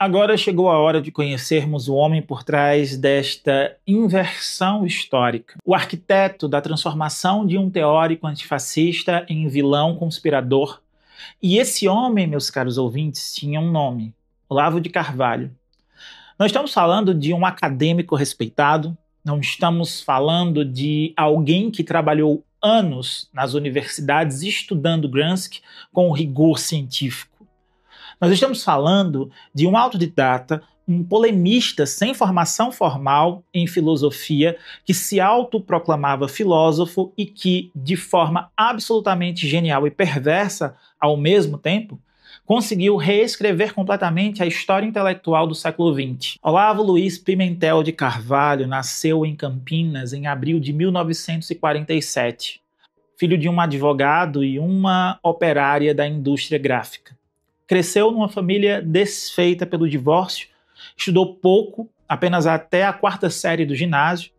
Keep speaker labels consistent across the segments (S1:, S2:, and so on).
S1: Agora chegou a hora de conhecermos o homem por trás desta inversão histórica. O arquiteto da transformação de um teórico antifascista em vilão conspirador. E esse homem, meus caros ouvintes, tinha um nome: Olavo de Carvalho. Não estamos falando de um acadêmico respeitado, não estamos falando de alguém que trabalhou anos nas universidades estudando Gramsci com rigor científico. Nós estamos falando de um autodidata, um polemista sem formação formal em filosofia, que se autoproclamava filósofo e que, de forma absolutamente genial e perversa ao mesmo tempo, conseguiu reescrever completamente a história intelectual do século XX. Olavo Luiz Pimentel de Carvalho nasceu em Campinas em abril de 1947, filho de um advogado e uma operária da indústria gráfica. Cresceu numa família desfeita pelo divórcio, estudou pouco, apenas até a 4ª série do ginásio,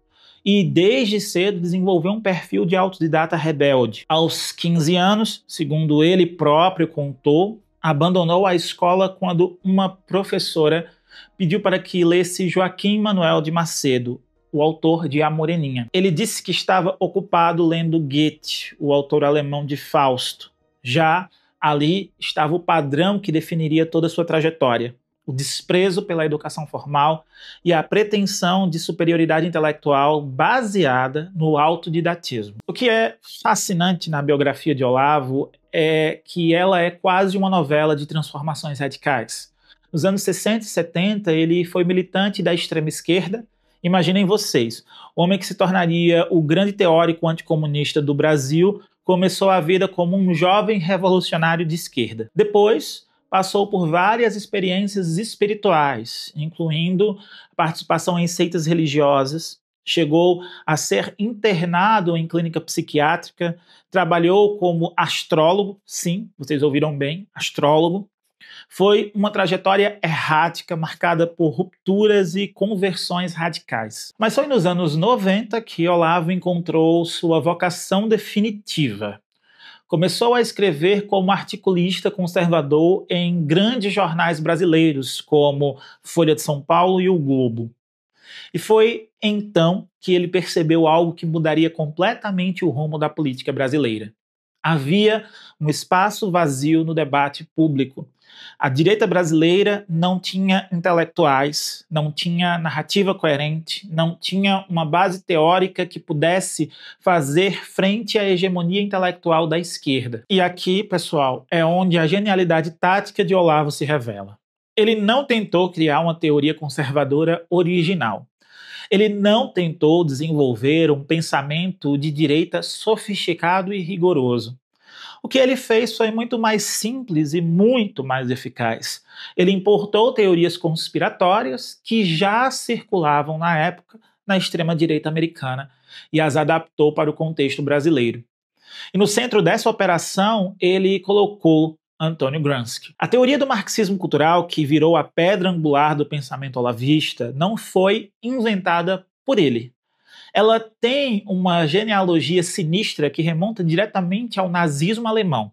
S1: e desde cedo desenvolveu um perfil de autodidata rebelde. Aos 15 anos, segundo ele próprio contou, abandonou a escola quando uma professora pediu para que lesse Joaquim Manuel de Macedo, o autor de A Moreninha. Ele disse que estava ocupado lendo Goethe, o autor alemão de Fausto. Já ali estava o padrão que definiria toda a sua trajetória: o desprezo pela educação formal e a pretensão de superioridade intelectual baseada no autodidatismo. O que é fascinante na biografia de Olavo é que ela é quase uma novela de transformações radicais. Nos anos 60 e 70, ele foi militante da extrema esquerda. Imaginem vocês, o homem que se tornaria o grande teórico anticomunista do Brasil começou a vida como um jovem revolucionário de esquerda. Depois, passou por várias experiências espirituais, incluindo participação em seitas religiosas, chegou a ser internado em clínica psiquiátrica, trabalhou como astrólogo, sim, vocês ouviram bem, astrólogo. Foi uma trajetória errática, marcada por rupturas e conversões radicais. Mas foi nos anos 90 que Olavo encontrou sua vocação definitiva. Começou a escrever como articulista conservador em grandes jornais brasileiros, como Folha de São Paulo e O Globo. E foi então que ele percebeu algo que mudaria completamente o rumo da política brasileira. Havia um espaço vazio no debate público. A direita brasileira não tinha intelectuais, não tinha narrativa coerente, não tinha uma base teórica que pudesse fazer frente à hegemonia intelectual da esquerda. E aqui, pessoal, é onde a genialidade tática de Olavo se revela. Ele não tentou criar uma teoria conservadora original. Ele não tentou desenvolver um pensamento de direita sofisticado e rigoroso. O que ele fez foi muito mais simples e muito mais eficaz. Ele importou teorias conspiratórias que já circulavam na época na extrema-direita americana e as adaptou para o contexto brasileiro. E no centro dessa operação, ele colocou Antônio Gramsci. A teoria do marxismo cultural, que virou a pedra angular do pensamento olavista, não foi inventada por ele. Ela tem uma genealogia sinistra que remonta diretamente ao nazismo alemão.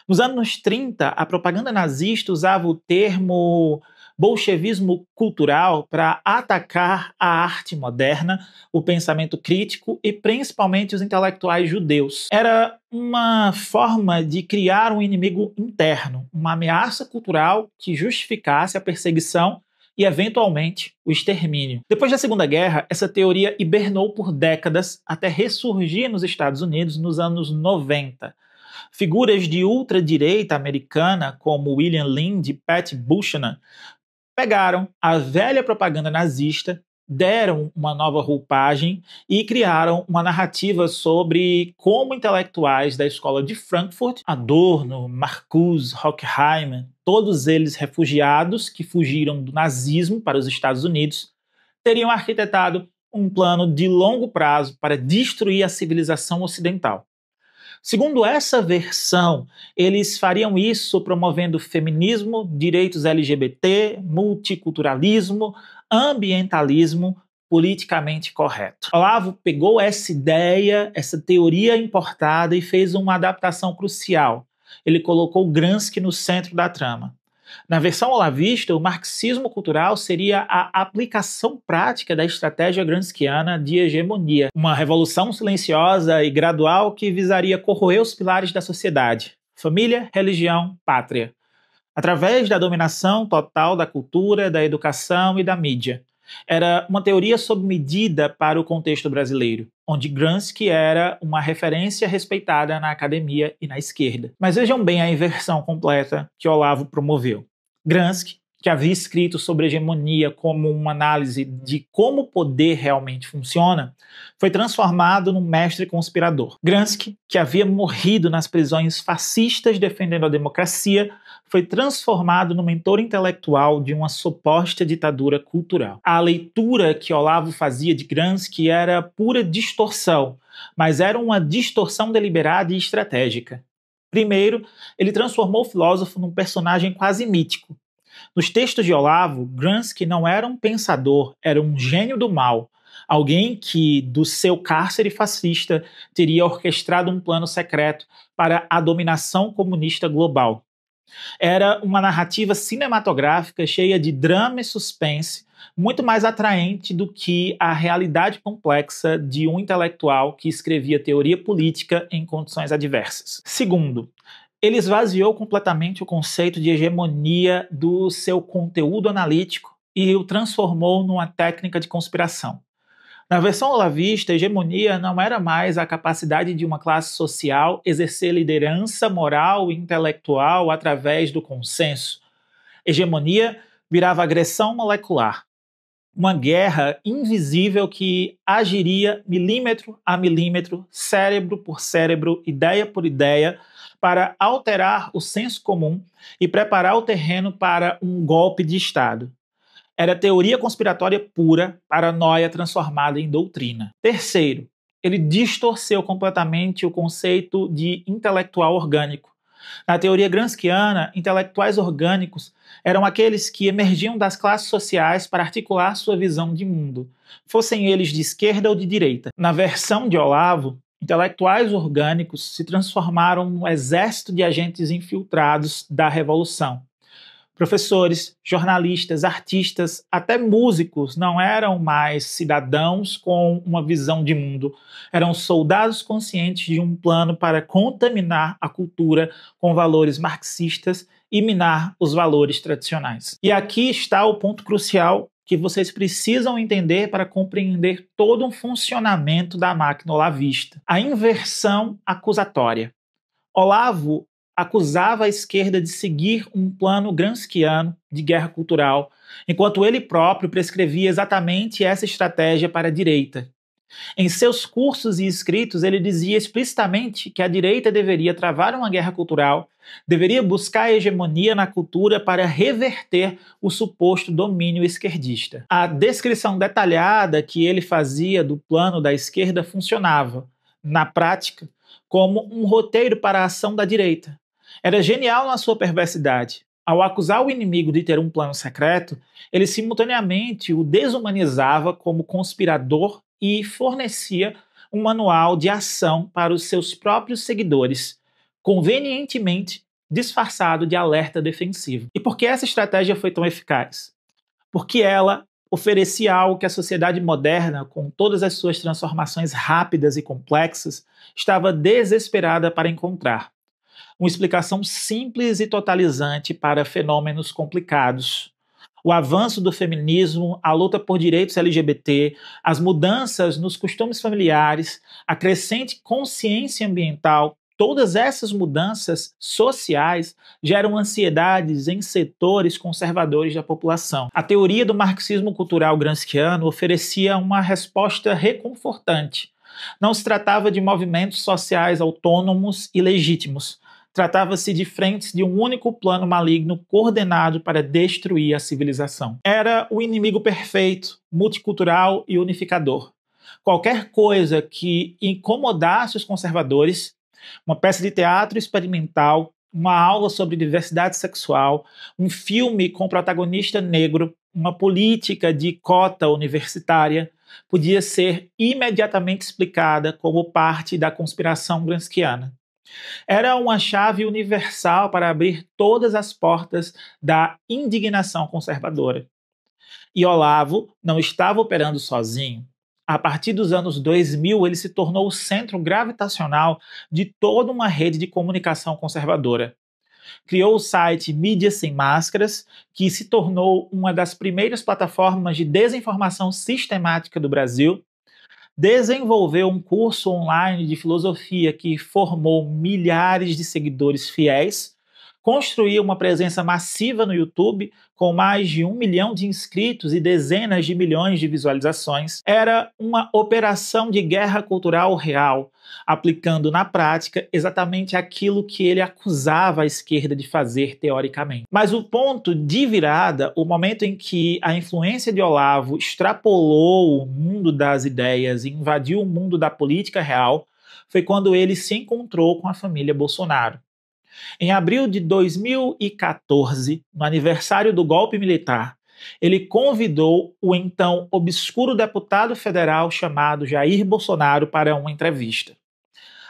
S1: Nos anos 30, a propaganda nazista usava o termo bolchevismo cultural para atacar a arte moderna, o pensamento crítico e principalmente os intelectuais judeus. Era uma forma de criar um inimigo interno, uma ameaça cultural que justificasse a perseguição e, eventualmente, o extermínio. Depois da Segunda Guerra, essa teoria hibernou por décadas até ressurgir nos Estados Unidos nos anos 90. Figuras de ultradireita americana, como William Lind e Pat Buchanan, pegaram a velha propaganda nazista, deram uma nova roupagem e criaram uma narrativa sobre como intelectuais da escola de Frankfurt, Adorno, Marcuse, Horkheimer, todos eles refugiados que fugiram do nazismo para os Estados Unidos, teriam arquitetado um plano de longo prazo para destruir a civilização ocidental. Segundo essa versão, eles fariam isso promovendo feminismo, direitos LGBT, multiculturalismo, ambientalismo politicamente correto. Olavo pegou essa ideia, essa teoria importada e fez uma adaptação crucial. Ele colocou Gramsci no centro da trama. Na versão olavista, o marxismo cultural seria a aplicação prática da estratégia gramsciana de hegemonia, uma revolução silenciosa e gradual que visaria corroer os pilares da sociedade: família, religião, pátria, através da dominação total da cultura, da educação e da mídia. Era uma teoria sob medida para o contexto brasileiro, onde Gramsci era uma referência respeitada na academia e na esquerda. Mas vejam bem a inversão completa que Olavo promoveu. Gramsci, que havia escrito sobre hegemonia como uma análise de como o poder realmente funciona, foi transformado num mestre conspirador. Gramsci, que havia morrido nas prisões fascistas defendendo a democracia, foi transformado no mentor intelectual de uma suposta ditadura cultural. A leitura que Olavo fazia de Gramsci era pura distorção, mas era uma distorção deliberada e estratégica. Primeiro, ele transformou o filósofo num personagem quase mítico. Nos textos de Olavo, Gramsci não era um pensador, era um gênio do mal, alguém que, do seu cárcere fascista, teria orquestrado um plano secreto para a dominação comunista global. Era uma narrativa cinematográfica cheia de drama e suspense, muito mais atraente do que a realidade complexa de um intelectual que escrevia teoria política em condições adversas. Segundo, ele esvaziou completamente o conceito de hegemonia do seu conteúdo analítico e o transformou numa técnica de conspiração. Na versão olavista, a hegemonia não era mais a capacidade de uma classe social exercer liderança moral e intelectual através do consenso. Hegemonia virava agressão molecular, uma guerra invisível que agiria milímetro a milímetro, cérebro por cérebro, ideia por ideia, para alterar o senso comum e preparar o terreno para um golpe de Estado. Era teoria conspiratória pura, paranoia transformada em doutrina. Terceiro, ele distorceu completamente o conceito de intelectual orgânico. Na teoria gramsciana, intelectuais orgânicos eram aqueles que emergiam das classes sociais para articular sua visão de mundo, fossem eles de esquerda ou de direita. Na versão de Olavo, intelectuais orgânicos se transformaram no exército de agentes infiltrados da revolução. Professores, jornalistas, artistas, até músicos não eram mais cidadãos com uma visão de mundo. Eram soldados conscientes de um plano para contaminar a cultura com valores marxistas e minar os valores tradicionais. E aqui está o ponto crucial que vocês precisam entender para compreender todo um funcionamento da máquina olavista: a inversão acusatória. Olavo acusava a esquerda de seguir um plano gramsciano de guerra cultural, enquanto ele próprio prescrevia exatamente essa estratégia para a direita. Em seus cursos e escritos, ele dizia explicitamente que a direita deveria travar uma guerra cultural, deveria buscar a hegemonia na cultura para reverter o suposto domínio esquerdista. A descrição detalhada que ele fazia do plano da esquerda funcionava, na prática, como um roteiro para a ação da direita. Era genial na sua perversidade. Ao acusar o inimigo de ter um plano secreto, ele simultaneamente o desumanizava como conspirador e fornecia um manual de ação para os seus próprios seguidores, convenientemente disfarçado de alerta defensivo. E por que essa estratégia foi tão eficaz? Porque ela oferecia algo que a sociedade moderna, com todas as suas transformações rápidas e complexas, estava desesperada para encontrar: uma explicação simples e totalizante para fenômenos complicados. O avanço do feminismo, a luta por direitos LGBT, as mudanças nos costumes familiares, a crescente consciência ambiental, todas essas mudanças sociais geram ansiedades em setores conservadores da população. A teoria do marxismo cultural gramsciano oferecia uma resposta reconfortante. Não se tratava de movimentos sociais autônomos e legítimos. Tratava-se de frentes de um único plano maligno coordenado para destruir a civilização. Era o inimigo perfeito, multicultural e unificador. Qualquer coisa que incomodasse os conservadores, uma peça de teatro experimental, uma aula sobre diversidade sexual, um filme com protagonista negro, uma política de cota universitária, podia ser imediatamente explicada como parte da conspiração gramsciana. Era uma chave universal para abrir todas as portas da indignação conservadora. E Olavo não estava operando sozinho. A partir dos anos 2000, ele se tornou o centro gravitacional de toda uma rede de comunicação conservadora. Criou o site Mídias Sem Máscaras, que se tornou uma das primeiras plataformas de desinformação sistemática do Brasil. Desenvolveu um curso online de filosofia que formou milhares de seguidores fiéis. Construiu uma presença massiva no YouTube, com mais de 1 milhão de inscritos e dezenas de milhões de visualizações. Era uma operação de guerra cultural real, aplicando na prática exatamente aquilo que ele acusava a esquerda de fazer teoricamente. Mas o ponto de virada, o momento em que a influência de Olavo extrapolou o mundo das ideias e invadiu o mundo da política real, foi quando ele se encontrou com a família Bolsonaro. Em abril de 2014, no aniversário do golpe militar, ele convidou o então obscuro deputado federal chamado Jair Bolsonaro para uma entrevista.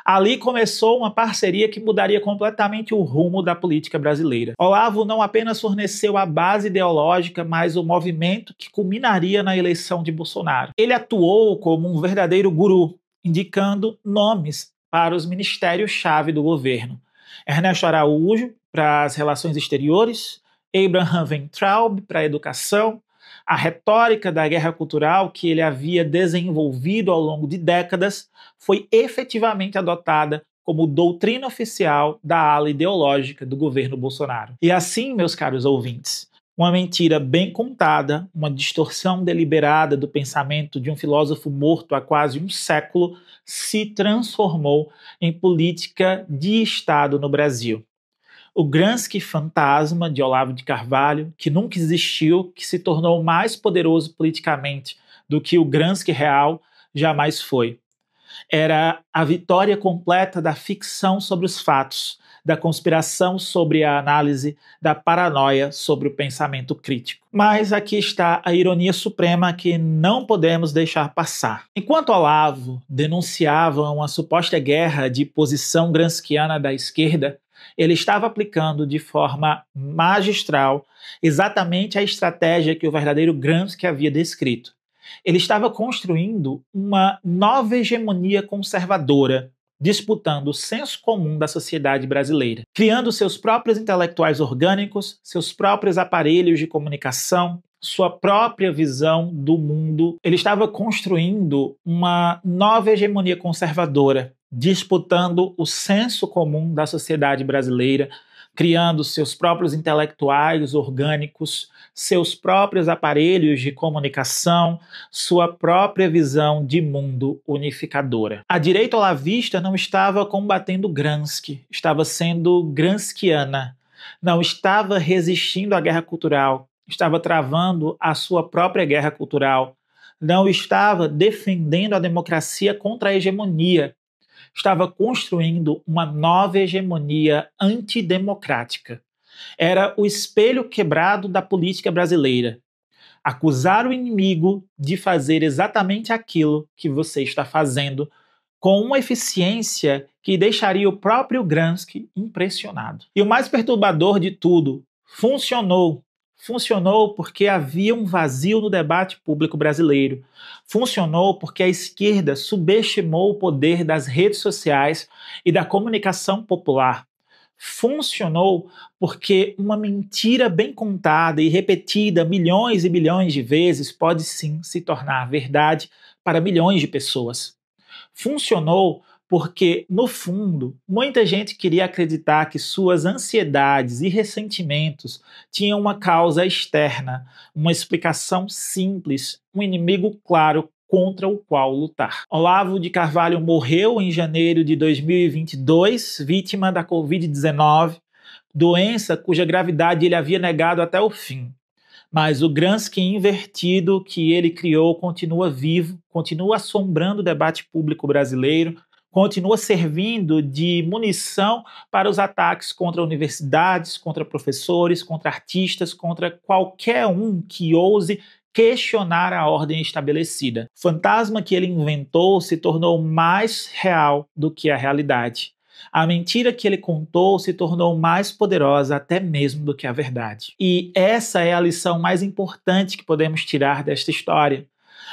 S1: Ali começou uma parceria que mudaria completamente o rumo da política brasileira. Olavo não apenas forneceu a base ideológica, mas o movimento que culminaria na eleição de Bolsonaro. Ele atuou como um verdadeiro guru, indicando nomes para os ministérios-chave do governo. Ernesto Araújo, para as relações exteriores, Abraham Weintraub, para a educação. A retórica da guerra cultural que ele havia desenvolvido ao longo de décadas foi efetivamente adotada como doutrina oficial da ala ideológica do governo Bolsonaro. E assim, meus caros ouvintes, uma mentira bem contada, uma distorção deliberada do pensamento de um filósofo morto há quase um século, se transformou em política de Estado no Brasil. O Gramsci fantasma de Olavo de Carvalho, que nunca existiu, que se tornou mais poderoso politicamente do que o Gramsci real, jamais foi. Era a vitória completa da ficção sobre os fatos, da conspiração sobre a análise, da paranoia sobre o pensamento crítico. Mas aqui está a ironia suprema que não podemos deixar passar. Enquanto Olavo denunciava uma suposta guerra de posição gramsciana da esquerda, ele estava aplicando de forma magistral exatamente a estratégia que o verdadeiro Gramsci havia descrito. Ele estava construindo uma nova hegemonia conservadora, disputando o senso comum da sociedade brasileira, criando seus próprios intelectuais orgânicos, seus próprios aparelhos de comunicação, sua própria visão do mundo. Ele estava construindo uma nova hegemonia conservadora, disputando o senso comum da sociedade brasileira, criando seus próprios intelectuais orgânicos, seus próprios aparelhos de comunicação, sua própria visão de mundo unificadora. A direita olavista não estava combatendo Gramsci, estava sendo gramsciana, não estava resistindo à guerra cultural, estava travando a sua própria guerra cultural, não estava defendendo a democracia contra a hegemonia, estava construindo uma nova hegemonia antidemocrática. Era o espelho quebrado da política brasileira. Acusar o inimigo de fazer exatamente aquilo que você está fazendo, com uma eficiência que deixaria o próprio Gramsci impressionado. E o mais perturbador de tudo, funcionou. Funcionou porque havia um vazio no debate público brasileiro. Funcionou porque a esquerda subestimou o poder das redes sociais e da comunicação popular. Funcionou porque uma mentira bem contada e repetida milhões e milhões de vezes pode sim se tornar verdade para milhões de pessoas. Funcionou porque, no fundo, muita gente queria acreditar que suas ansiedades e ressentimentos tinham uma causa externa, uma explicação simples, um inimigo claro contra o qual lutar. Olavo de Carvalho morreu em janeiro de 2022, vítima da Covid-19, doença cuja gravidade ele havia negado até o fim. Mas o Gramsci invertido que ele criou continua vivo, continua assombrando o debate público brasileiro, continua servindo de munição para os ataques contra universidades, contra professores, contra artistas, contra qualquer um que ouse questionar a ordem estabelecida. O fantasma que ele inventou se tornou mais real do que a realidade. A mentira que ele contou se tornou mais poderosa até mesmo do que a verdade. E essa é a lição mais importante que podemos tirar desta história.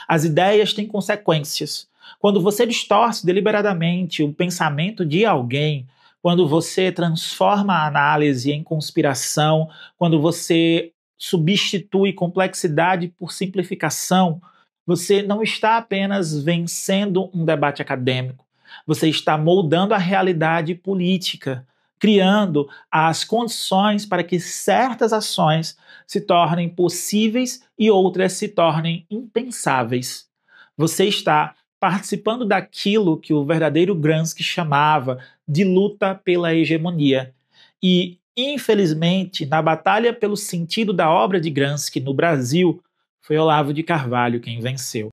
S1: As ideias têm consequências. Quando você distorce deliberadamente o pensamento de alguém, quando você transforma a análise em conspiração, quando você substitui complexidade por simplificação, você não está apenas vencendo um debate acadêmico, você está moldando a realidade política, criando as condições para que certas ações se tornem possíveis e outras se tornem impensáveis. Você está participando daquilo que o verdadeiro Gramsci chamava de luta pela hegemonia. E, infelizmente, na batalha pelo sentido da obra de Gramsci no Brasil, foi Olavo de Carvalho quem venceu.